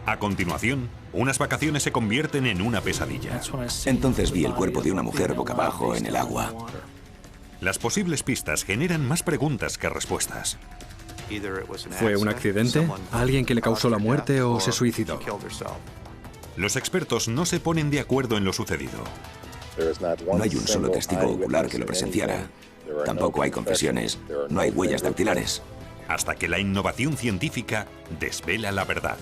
A continuación, unas vacaciones se convierten en una pesadilla. Entonces vi el cuerpo de una mujer boca abajo en el agua. Las posibles pistas generan más preguntas que respuestas. ¿Fue un accidente? ¿Alguien que le causó la muerte o se suicidó? Los expertos no se ponen de acuerdo en lo sucedido. No hay un solo testigo ocular que lo presenciara. Tampoco hay confesiones. No hay huellas dactilares. Hasta que la innovación científica desvela la verdad.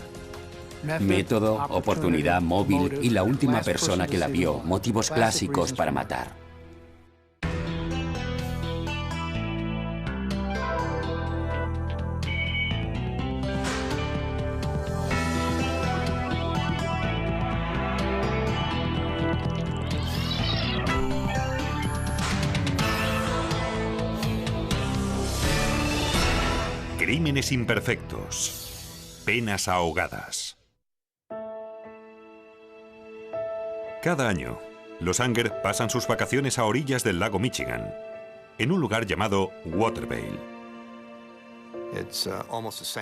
Método, oportunidad, móvil y la última persona que la vio. Motivos clásicos para matar. Crímenes imperfectos. Penas ahogadas. Cada año, los Anger pasan sus vacaciones a orillas del lago Michigan, en un lugar llamado Watervale.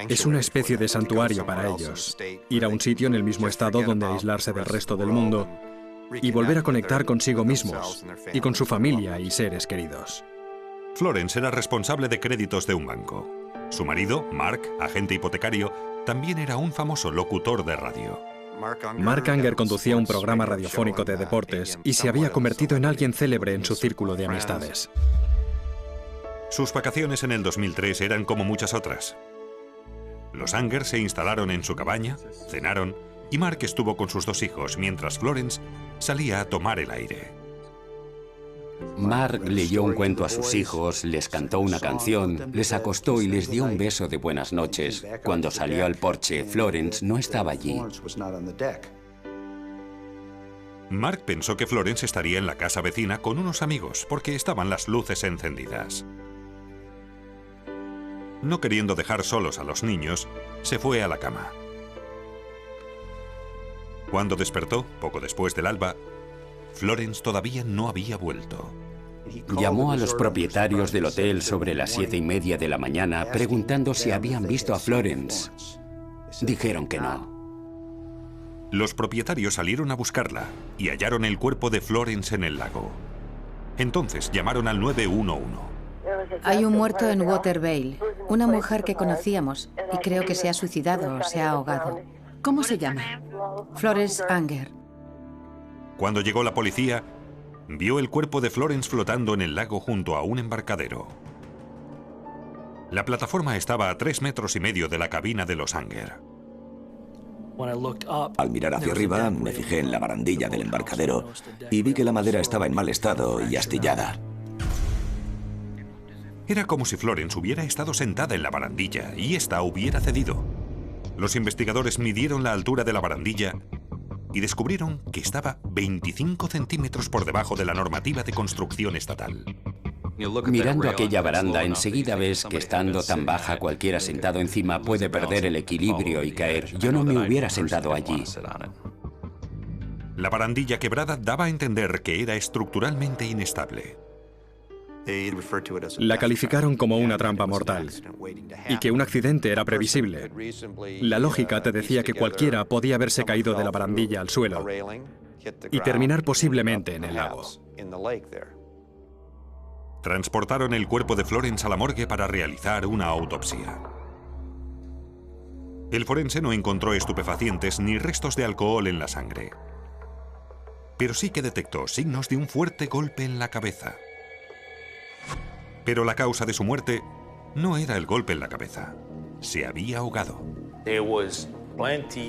Es una especie de santuario para ellos. Ir a un sitio en el mismo estado donde aislarse del resto del mundo y volver a conectar consigo mismos y con su familia y seres queridos. Florence era responsable de créditos de un banco. Su marido, Mark, agente hipotecario, también era un famoso locutor de radio. Mark Anger conducía un programa radiofónico de deportes y se había convertido en alguien célebre en su círculo de amistades. Sus vacaciones en el 2003 eran como muchas otras. Los Anger se instalaron en su cabaña, cenaron y Mark estuvo con sus 2 hijos mientras Florence salía a tomar el aire. Mark leyó un cuento a sus hijos, les cantó una canción, les acostó y les dio un beso de buenas noches. Cuando salió al porche, Florence no estaba allí. Mark pensó que Florence estaría en la casa vecina con unos amigos porque estaban las luces encendidas. No queriendo dejar solos a los niños, se fue a la cama. Cuando despertó, poco después del alba, Florence todavía no había vuelto. Llamó a los propietarios del hotel sobre las 7:30 de la mañana preguntando si habían visto a Florence. Dijeron que no. Los propietarios salieron a buscarla y hallaron el cuerpo de Florence en el lago. Entonces llamaron al 911. Hay un muerto en Watervale, una mujer que conocíamos y creo que se ha suicidado o se ha ahogado. ¿Cómo se llama? Florence Anger. Cuando llegó la policía, vio el cuerpo de Florence flotando en el lago junto a un embarcadero. La plataforma estaba a 3,5 metros de la cabina de los Anger. Al mirar hacia arriba, me fijé en la barandilla del embarcadero y vi que la madera estaba en mal estado y astillada. Era como si Florence hubiera estado sentada en la barandilla y ésta hubiera cedido. Los investigadores midieron la altura de la barandilla y descubrieron que estaba 25 centímetros por debajo de la normativa de construcción estatal. Mirando aquella baranda, enseguida ves que estando tan baja cualquiera sentado encima puede perder el equilibrio y caer. Yo no me hubiera sentado allí. La barandilla quebrada daba a entender que era estructuralmente inestable. La calificaron como una trampa mortal y que un accidente era previsible. La lógica te decía que cualquiera podía haberse caído de la barandilla al suelo y terminar posiblemente en el lago. Transportaron el cuerpo de Florence a la morgue para realizar una autopsia. El forense no encontró estupefacientes ni restos de alcohol en la sangre, pero sí que detectó signos de un fuerte golpe en la cabeza. Pero la causa de su muerte no era el golpe en la cabeza. Se había ahogado.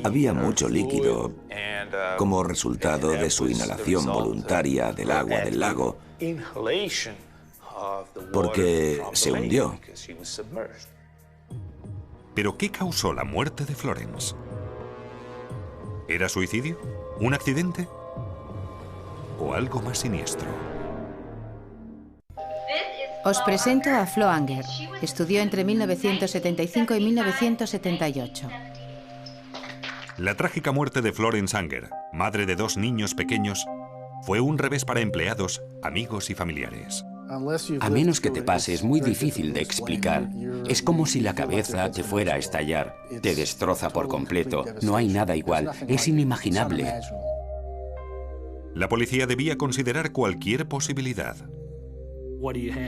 Había mucho líquido como resultado de su inhalación voluntaria del agua del lago, porque se hundió. ¿Pero qué causó la muerte de Florence? ¿Era suicidio? ¿Un accidente? ¿O algo más siniestro? Os presento a Flo Anger. Estudió entre 1975 y 1978. La trágica muerte de Florence Anger, madre de 2 niños pequeños, fue un revés para empleados, amigos y familiares. A menos que te pase, es muy difícil de explicar. Es como si la cabeza te fuera a estallar. Te destroza por completo. No hay nada igual. Es inimaginable. La policía debía considerar cualquier posibilidad.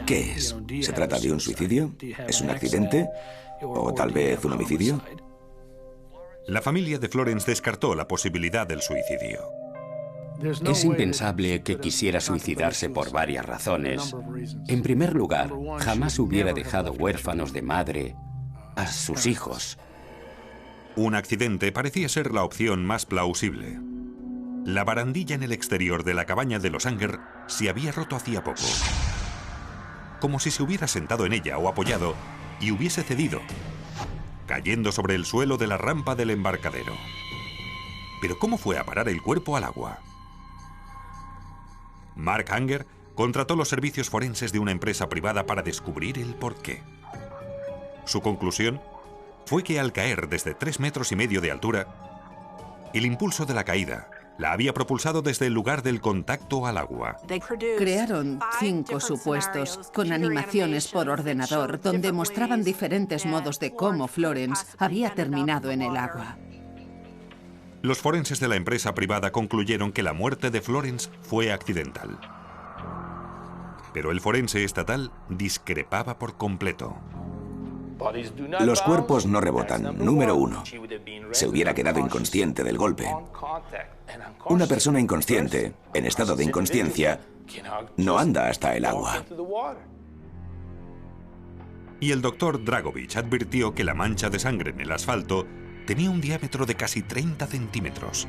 ¿Qué es? ¿Se trata de un suicidio? ¿Es un accidente? ¿O tal vez un homicidio? La familia de Florence descartó la posibilidad del suicidio. Es impensable que quisiera suicidarse por varias razones. En primer lugar, jamás hubiera dejado huérfanos de madre a sus hijos. Un accidente parecía ser la opción más plausible. La barandilla en el exterior de la cabaña de los Anger se había roto hacía poco. Como si se hubiera sentado en ella o apoyado y hubiese cedido, cayendo sobre el suelo de la rampa del embarcadero. Pero ¿cómo fue a parar el cuerpo al agua? Mark Anger contrató los servicios forenses de una empresa privada para descubrir el porqué. Su conclusión fue que al caer desde 3,5 metros de altura, el impulso de la caída la había propulsado desde el lugar del contacto al agua. Crearon 5 supuestos con animaciones por ordenador donde mostraban diferentes modos de cómo Florence había terminado en el agua. Los forenses de la empresa privada concluyeron que la muerte de Florence fue accidental. Pero el forense estatal discrepaba por completo. Los cuerpos no rebotan. Número 1. Se hubiera quedado inconsciente del golpe. Una persona inconsciente, en estado de inconsciencia, no anda hasta el agua. Y el doctor Dragovich advirtió que la mancha de sangre en el asfalto tenía un diámetro de casi 30 centímetros.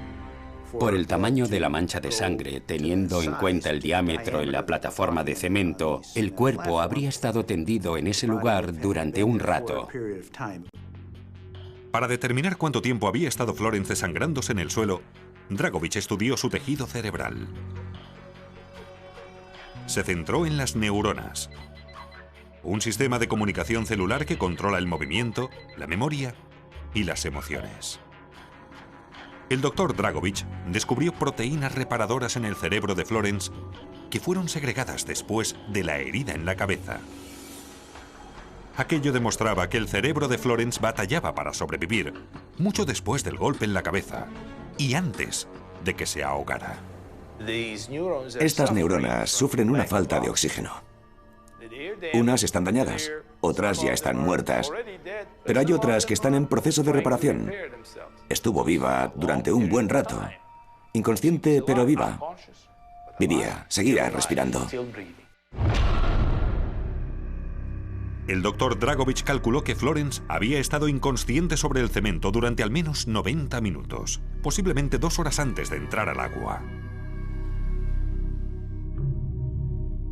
Por el tamaño de la mancha de sangre, teniendo en cuenta el diámetro en la plataforma de cemento, el cuerpo habría estado tendido en ese lugar durante un rato. Para determinar cuánto tiempo había estado Florence desangrándose en el suelo, Dragovich estudió su tejido cerebral. Se centró en las neuronas, un sistema de comunicación celular que controla el movimiento, la memoria y las emociones. El doctor Dragovich descubrió proteínas reparadoras en el cerebro de Florence que fueron segregadas después de la herida en la cabeza. Aquello demostraba que el cerebro de Florence batallaba para sobrevivir mucho después del golpe en la cabeza y antes de que se ahogara. Estas neuronas sufren una falta de oxígeno. Unas están dañadas, otras ya están muertas, pero hay otras que están en proceso de reparación. Estuvo viva durante un buen rato, inconsciente pero viva. Vivía, seguía respirando. El doctor Dragovich calculó que Florence había estado inconsciente sobre el cemento durante al menos 90 minutos, posiblemente 2 horas antes de entrar al agua.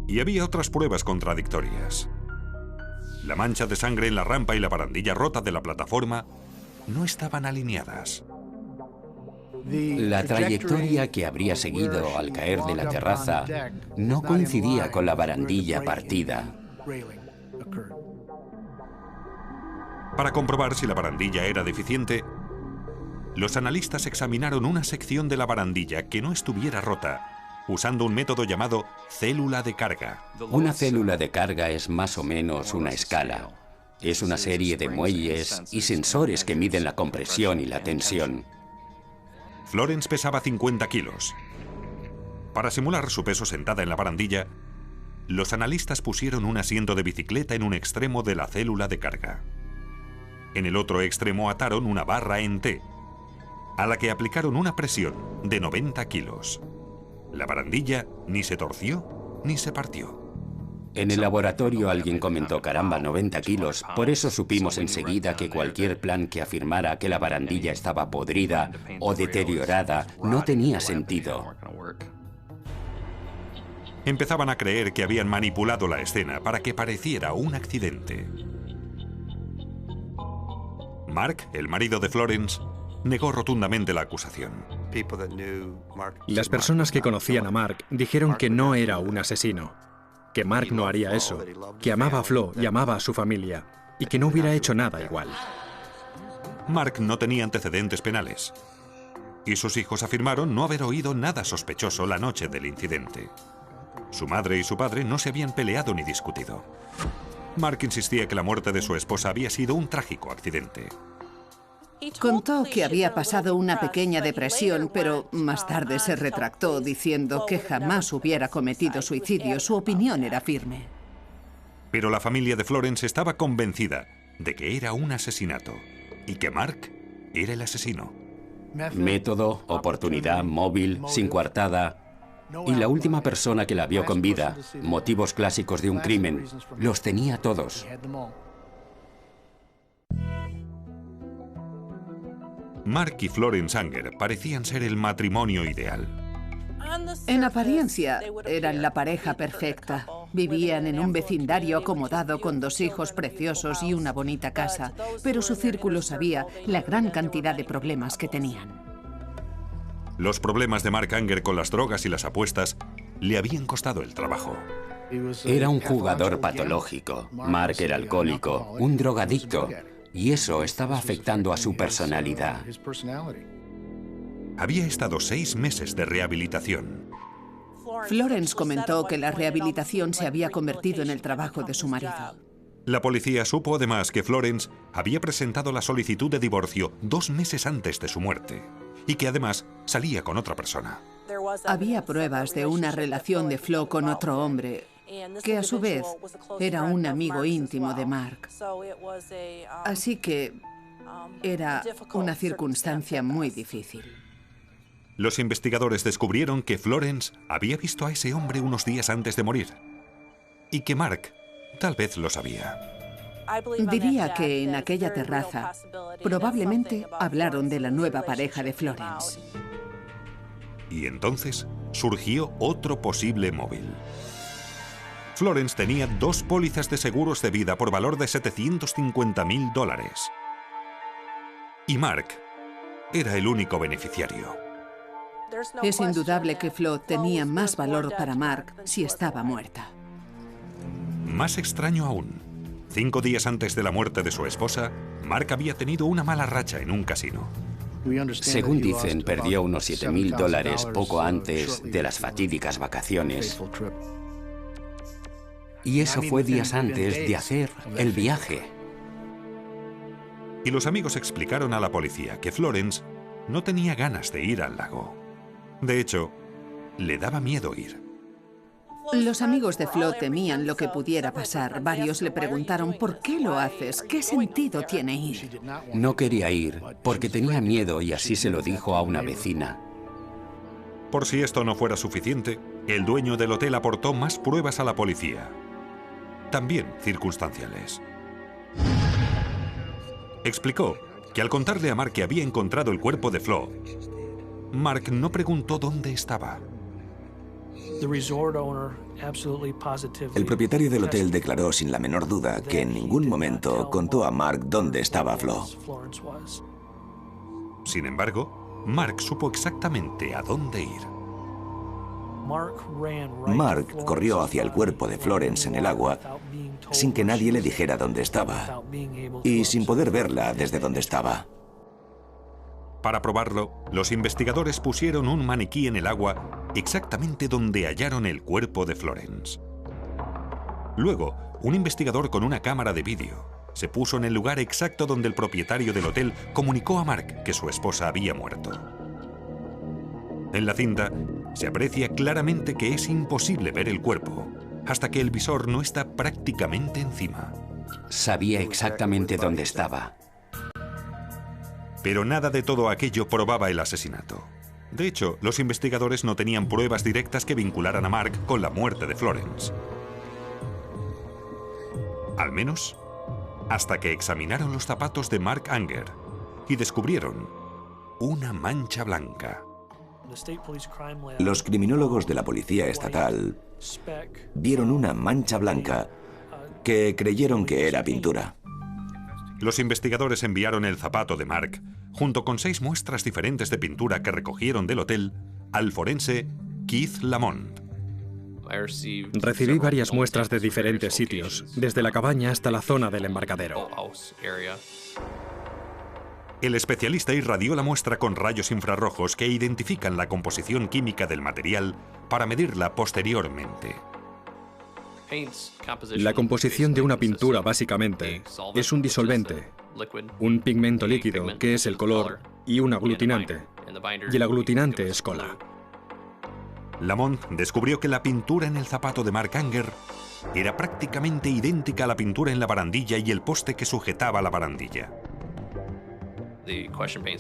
Y había otras pruebas contradictorias. La mancha de sangre en la rampa y la barandilla rota de la plataforma no estaban alineadas. La trayectoria que habría seguido al caer de la terraza no coincidía con la barandilla partida. Para comprobar si la barandilla era deficiente, los analistas examinaron una sección de la barandilla que no estuviera rota, usando un método llamado célula de carga. Una célula de carga es más o menos una escala. Es una serie de muelles y sensores que miden la compresión y la tensión. Florence pesaba 50 kilos. Para simular su peso sentada en la barandilla, los analistas pusieron un asiento de bicicleta en un extremo de la célula de carga. En el otro extremo ataron una barra en T, a la que aplicaron una presión de 90 kilos. La barandilla ni se torció ni se partió. En el laboratorio alguien comentó, caramba, 90 kilos. Por eso supimos enseguida que cualquier plan que afirmara que la barandilla estaba podrida o deteriorada no tenía sentido. Empezaban a creer que habían manipulado la escena para que pareciera un accidente. Mark, el marido de Florence, negó rotundamente la acusación. Las personas que conocían a Mark dijeron que no era un asesino, que Mark no haría eso, que amaba a Flo y amaba a su familia, y que no hubiera hecho nada igual. Mark no tenía antecedentes penales, y sus hijos afirmaron no haber oído nada sospechoso la noche del incidente. Su madre y su padre no se habían peleado ni discutido. Mark insistía que la muerte de su esposa había sido un trágico accidente. Contó que había pasado una pequeña depresión, pero más tarde se retractó diciendo que jamás hubiera cometido suicidio. Su opinión era firme. Pero la familia de Florence estaba convencida de que era un asesinato y que Mark era el asesino. Método, oportunidad, móvil, sin coartada. Y la última persona que la vio con vida, motivos clásicos de un crimen, los tenía todos. Mark y Florence Unger parecían ser el matrimonio ideal. En apariencia, eran la pareja perfecta. Vivían en un vecindario acomodado con 2 hijos preciosos y una bonita casa, pero su círculo sabía la gran cantidad de problemas que tenían. Los problemas de Mark Unger con las drogas y las apuestas le habían costado el trabajo. Era un jugador patológico. Mark era alcohólico, un drogadicto, y eso estaba afectando a su personalidad. Había estado 6 meses de rehabilitación. Florence comentó que la rehabilitación se había convertido en el trabajo de su marido. La policía supo además que Florence había presentado la solicitud de divorcio 2 meses antes de su muerte y que además salía con otra persona. Había pruebas de una relación de Flo con otro hombre, que a su vez era un amigo íntimo de Mark. Así que era una circunstancia muy difícil. Los investigadores descubrieron que Florence había visto a ese hombre unos días antes de morir y que Mark tal vez lo sabía. Diría que en aquella terraza probablemente hablaron de la nueva pareja de Florence. Y entonces surgió otro posible móvil. Florence tenía 2 pólizas de seguros de vida por valor de $750.000. Y Mark era el único beneficiario. Es indudable que Flo tenía más valor para Mark si estaba muerta. Más extraño aún, 5 días antes de la muerte de su esposa, Mark había tenido una mala racha en un casino. Según dicen, perdió unos $7.000 poco antes de las fatídicas vacaciones. Y eso fue días antes de hacer el viaje. Y los amigos explicaron a la policía que Florence no tenía ganas de ir al lago. De hecho, le daba miedo ir. Los amigos de Flo temían lo que pudiera pasar. Varios le preguntaron, ¿por qué lo haces? ¿Qué sentido tiene ir? No quería ir porque tenía miedo y así se lo dijo a una vecina. Por si esto no fuera suficiente, el dueño del hotel aportó más pruebas a la policía, también circunstanciales. Explicó que al contarle a Mark que había encontrado el cuerpo de Flo, Mark no preguntó dónde estaba. El propietario del hotel declaró sin la menor duda que en ningún momento contó a Mark dónde estaba Flo. Sin embargo, Mark supo exactamente a dónde ir. Mark corrió hacia el cuerpo de Florence en el agua sin que nadie le dijera dónde estaba y sin poder verla desde donde estaba. Para probarlo, los investigadores pusieron un maniquí en el agua exactamente donde hallaron el cuerpo de Florence. Luego, un investigador con una cámara de vídeo se puso en el lugar exacto donde el propietario del hotel comunicó a Mark que su esposa había muerto. En la cinta se aprecia claramente que es imposible ver el cuerpo hasta que el visor no está prácticamente encima. Sabía exactamente dónde estaba. Pero nada de todo aquello probaba el asesinato. De hecho, los investigadores no tenían pruebas directas que vincularan a Mark con la muerte de Florence. Al menos, hasta que examinaron los zapatos de Mark Unger y descubrieron una mancha blanca. Los criminólogos de la policía estatal vieron una mancha blanca que creyeron que era pintura. Los investigadores enviaron el zapato de Mark, junto con 6 muestras diferentes de pintura que recogieron del hotel, al forense Keith Lamont. Recibí varias muestras de diferentes sitios, desde la cabaña hasta la zona del embarcadero. El especialista irradió la muestra con rayos infrarrojos que identifican la composición química del material para medirla posteriormente. La composición de una pintura, básicamente, es un disolvente, un pigmento líquido, que es el color, y un aglutinante. Y el aglutinante es cola. Lamont descubrió que la pintura en el zapato de Mark Anger era prácticamente idéntica a la pintura en la barandilla y el poste que sujetaba la barandilla.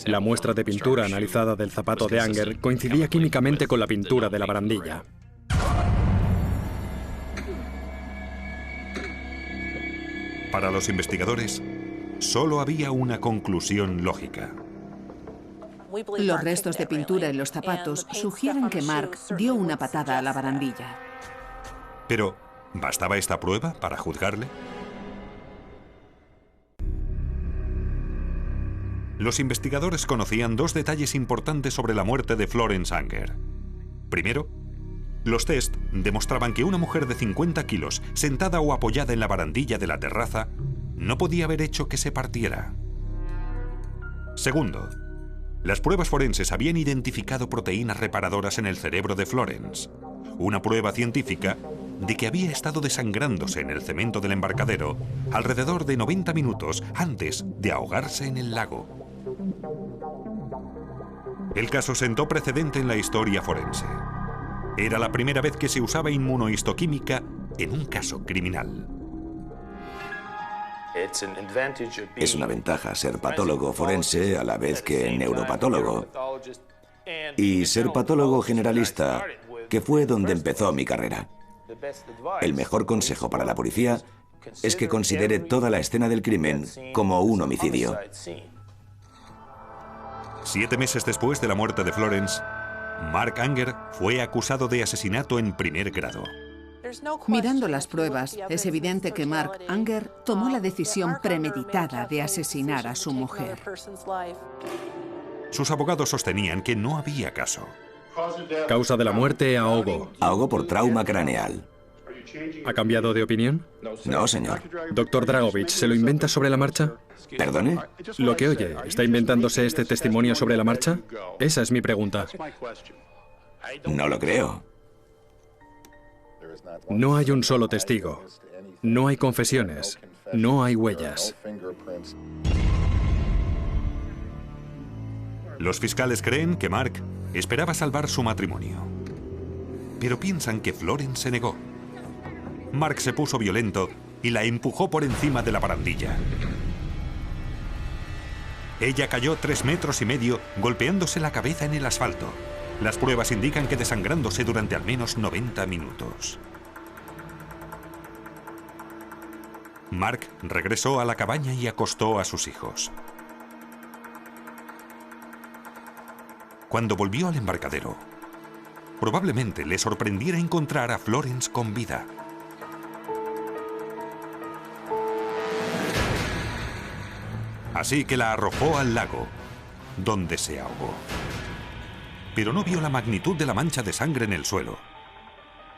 La muestra de pintura analizada del zapato de Anger coincidía químicamente con la pintura de la barandilla. Para los investigadores, solo había una conclusión lógica. Los restos de pintura en los zapatos sugieren que Mark dio una patada a la barandilla. Pero, ¿bastaba esta prueba para juzgarle? Los investigadores conocían dos detalles importantes sobre la muerte de Florence Anger. Primero, los test demostraban que una mujer de 50 kilos, sentada o apoyada en la barandilla de la terraza, no podía haber hecho que se partiera. Segundo, las pruebas forenses habían identificado proteínas reparadoras en el cerebro de Florence, una prueba científica de que había estado desangrándose en el cemento del embarcadero alrededor de 90 minutos antes de ahogarse en el lago. El caso sentó precedente en la historia forense. Era la primera vez que se usaba inmunohistoquímica en un caso criminal. Es una ventaja ser patólogo forense a la vez que neuropatólogo. Y ser patólogo generalista, que fue donde empezó mi carrera. El mejor consejo para la policía es que considere toda la escena del crimen como un homicidio. 7 meses después de la muerte de Florence, Mark Anger fue acusado de asesinato en primer grado. Mirando las pruebas, es evidente que Mark Anger tomó la decisión premeditada de asesinar a su mujer. Sus abogados sostenían que no había caso. Causa de la muerte, ahogo. Ahogo por trauma craneal. ¿Ha cambiado de opinión? No, señor. Doctor Dragovich, ¿se lo inventa sobre la marcha? ¿Perdone? Lo que oye, ¿está inventándose este testimonio sobre la marcha? Esa es mi pregunta. No lo creo. No hay un solo testigo. No hay confesiones. No hay huellas. Los fiscales creen que Mark esperaba salvar su matrimonio. Pero piensan que Florence se negó. Mark se puso violento y la empujó por encima de la barandilla. Ella cayó 3,5 metros, golpeándose la cabeza en el asfalto. Las pruebas indican que desangrándose durante al menos 90 minutos. Mark regresó a la cabaña y acostó a sus hijos. Cuando volvió al embarcadero, probablemente le sorprendiera encontrar a Florence con vida. Así que la arrojó al lago, donde se ahogó. Pero no vio la magnitud de la mancha de sangre en el suelo,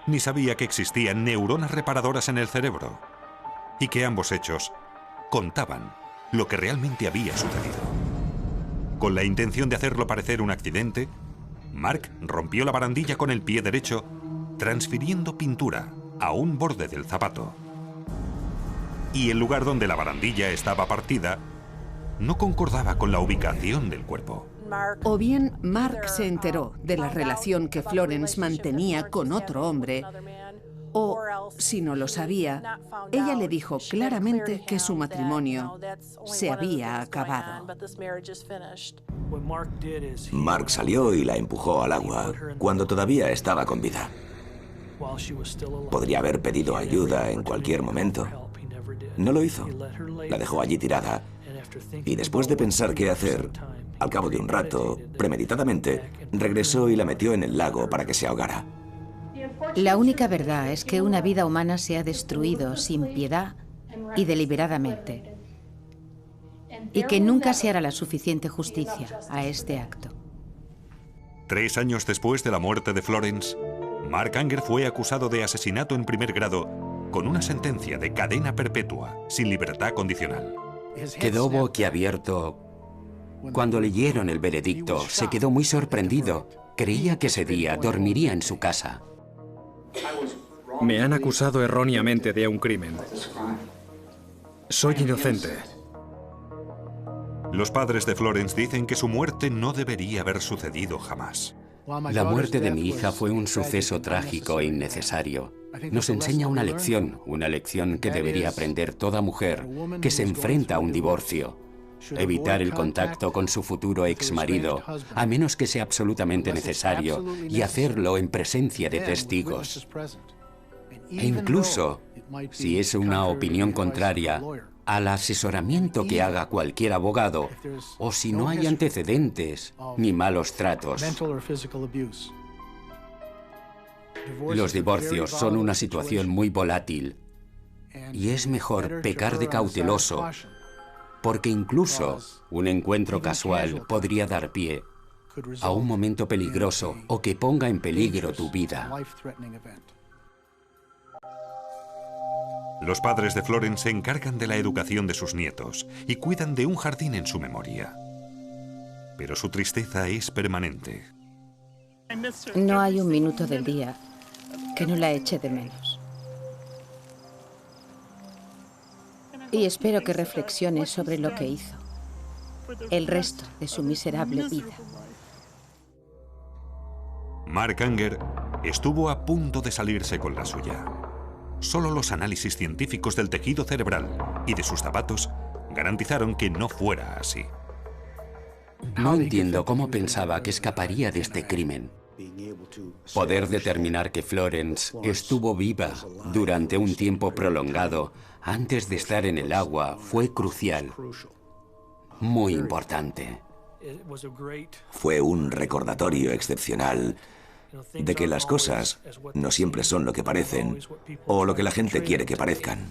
ni sabía que existían neuronas reparadoras en el cerebro, y que ambos hechos contaban lo que realmente había sucedido. Con la intención de hacerlo parecer un accidente, Mark rompió la barandilla con el pie derecho, transfiriendo pintura a un borde del zapato. Y el lugar donde la barandilla estaba partida no concordaba con la ubicación del cuerpo. O bien Mark se enteró de la relación que Florence mantenía con otro hombre, o, si no lo sabía, ella le dijo claramente que su matrimonio se había acabado. Mark salió y la empujó al agua cuando todavía estaba con vida. Podría haber pedido ayuda en cualquier momento. No lo hizo. La dejó allí tirada. Y después de pensar qué hacer, al cabo de un rato, premeditadamente, regresó y la metió en el lago para que se ahogara. La única verdad es que una vida humana se ha destruido sin piedad y deliberadamente, y que nunca se hará la suficiente justicia a este acto. 3 años después de la muerte de Florence, Mark Anger fue acusado de asesinato en primer grado con una sentencia de cadena perpetua, sin libertad condicional. Quedó boquiabierto Cuando leyeron el veredicto, se quedó muy sorprendido. Creía que ese día dormiría en su casa. Me han acusado erróneamente de un crimen. Soy inocente. Los padres de Florence dicen que su muerte no debería haber sucedido jamás. La muerte de mi hija fue un suceso trágico e innecesario. Nos enseña una lección que debería aprender toda mujer que se enfrenta a un divorcio. Evitar el contacto con su futuro exmarido, a menos que sea absolutamente necesario, y hacerlo en presencia de testigos. E incluso, si es una opinión contraria al asesoramiento que haga cualquier abogado, o si no hay antecedentes ni malos tratos. Los divorcios son una situación muy volátil y es mejor pecar de cauteloso, porque incluso un encuentro casual podría dar pie a un momento peligroso o que ponga en peligro tu vida. Los padres de Florence se encargan de la educación de sus nietos y cuidan de un jardín en su memoria. Pero su tristeza es permanente. No hay un minuto del día que no la eche de menos. Y espero que reflexione sobre lo que hizo el resto de su miserable vida. Mark Anger estuvo a punto de salirse con la suya. Solo los análisis científicos del tejido cerebral y de sus zapatos garantizaron que no fuera así. No entiendo cómo pensaba que escaparía de este crimen. Poder determinar que Florence estuvo viva durante un tiempo prolongado antes de estar en el agua fue crucial. Muy importante. Fue un recordatorio excepcional de que las cosas no siempre son lo que parecen o lo que la gente quiere que parezcan.